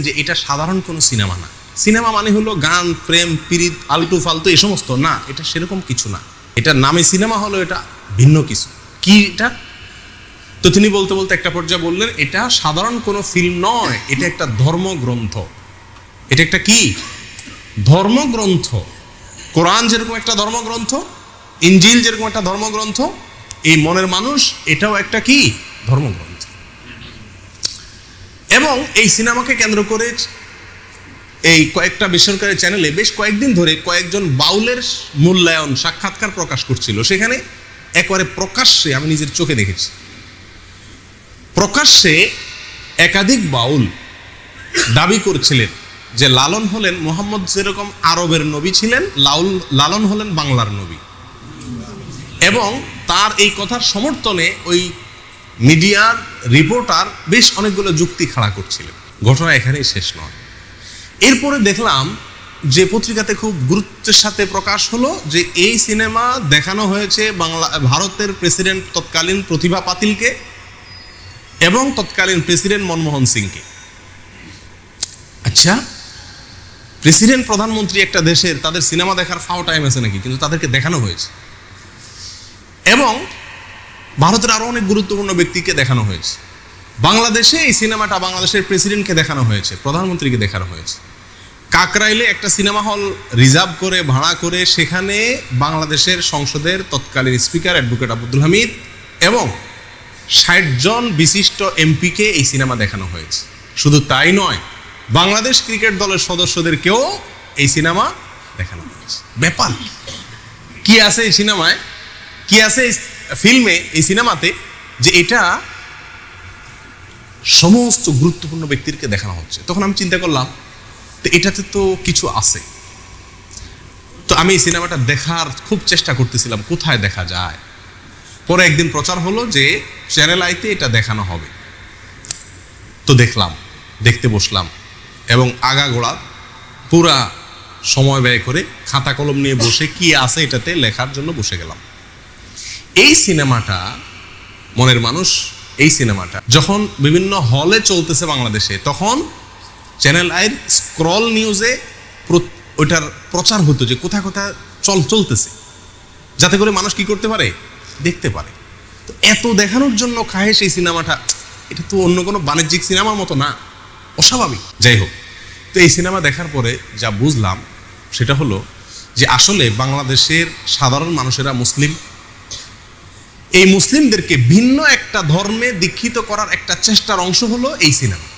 যে এটা সাধারণ কোনো সিনেমা না। সিনেমা মানে হলো গান, প্রেম, পিরিত, আলতু ফালতু এই সমস্ত না, এটা সেরকম কিছু না। এটার নামে সিনেমা হলো, এটা ভিন্ন কিছু। কি এটা? তো তিনি বলতে বলতে একটা পর্যায়ে বললেন, এটা সাধারণ কোনো ফিল্ম নয়, এটা একটা ধর্মগ্রন্থ। এটা একটা কি ধর্মগ্রন্থ? কোরআন যেরকম একটা ধর্মগ্রন্থ, ইনজিল যেরকম একটা ধর্মগ্রন্থ, এই মনের মানুষ এটাও একটা কি ধর্মগ্রন্থ। এবং এই সিনেমাকে কেন্দ্র করে এই কয়েকটা বেসরকারি চ্যানেলে বেশ কয়েকদিন ধরে কয়েকজন বাউলের মূল্যায়ন সাক্ষাৎকার প্রকাশ করছিল। সেখানে একবারে প্রকাশ্যে, আমি নিজের চোখে দেখেছি, প্রকাশ্যে একাধিক বাউল দাবি করছিলেন যে লালন হলেন মুহাম্মদ যেরকম আরবের নবী ছিলেন, লালন হলেন বাংলার নবী। এবং তার এই কথার সমর্থনে ওই মিডিয়ার রিপোর্টার বেশ অনেকগুলো যুক্তি খাড়া করছিলেন। ঘটনা এখানেই শেষ নয়। এরপরে দেখলাম যে পত্রিকাতে খুব গুরুত্বের সাথে প্রকাশ হলো যে এই সিনেমা দেখানো হয়েছে ভারতের প্রেসিডেন্ট তৎকালীন প্রতিভা পাতিলকে এবং তৎকালীন প্রেসিডেন্ট মনমোহন সিংকে। আচ্ছা, প্রেসিডেন্ট প্রধানমন্ত্রী একটা দেশের, তাদের সিনেমা দেখার ফাও টাইম আছে নাকি? কিন্তু তাদেরকে দেখানো হয়েছে। এবং ভারতের আরো অনেক গুরুত্বপূর্ণ ব্যক্তিকে দেখানো হয়েছে। বাংলাদেশে এই সিনেমাটা বাংলাদেশের প্রেসিডেন্টকে দেখানো হয়েছে, প্রধানমন্ত্রীকে দেখানো হয়েছে। কাকরাইলে একটা সিনেমা হল রিজার্ভ করে, ভাড়া করে, সেখানে বাংলাদেশের সংসদের তৎকালীন স্পিকার অ্যাডভোকেট আব্দুল হামিদ এবং ৬০ জন বিশিষ্ট এমপিকে এই সিনেমা দেখানো হয়েছে। শুধু তাই নয়, বাংলাদেশ ক্রিকেট দলের সদস্যদেরকেও এই সিনেমা দেখানো হয়েছে। ব্যাপার কি আছে এই সিনেমায়, কি আছে এই ফিল্মে, এই সিনেমাতে, যে এটা সমস্ত গুরুত্বপূর্ণ ব্যক্তিকে দেখানো হচ্ছে। তখন আমি চিন্তা করলাম, তো এটাতে তো কিছু আছে। তো আমি এই সিনেমাটা দেখার খুব চেষ্টা করতেছিলাম, কোথায় দেখা যায়। পরে একদিন প্রচার হলো যে চ্যানেল আইতে এটা দেখানো হবে। তো দেখতে বসলাম এবং আগাগোড়া পুরা সময় ব্যয় করে খাতা কলম নিয়ে বসে কি আছে এটাতে লেখার জন্য বসে গেলাম। এই সিনেমাটা, মনের মানুষ, এই সিনেমাটা যখন বিভিন্ন হলে চলতেছে বাংলাদেশে, তখন চ্যানেল আইর স্ক্রল নিউজে ওইটার প্রচার হতো যে কোথায় কোথায় চলতেছে, যাতে করে মানুষ কি করতে পারে, দেখতে পারে। তো এত দেখানোর জন্য খাহেশ এই সিনেমাটা, এটা তো অন্য কোনো বাণিজ্যিক সিনেমার মতো না, অস্বাভাবিক। যাই হোক, তো এই সিনেমা দেখার পরে যা বুঝলাম সেটা হলো যে আসলে বাংলাদেশের সাধারণ মানুষেরা মুসলিম। এই মুসলিমদেরকে ভিন্ন একটা ধর্মে দীক্ষিত করার একটা চেষ্টার অংশ হলো এই সিনেমা।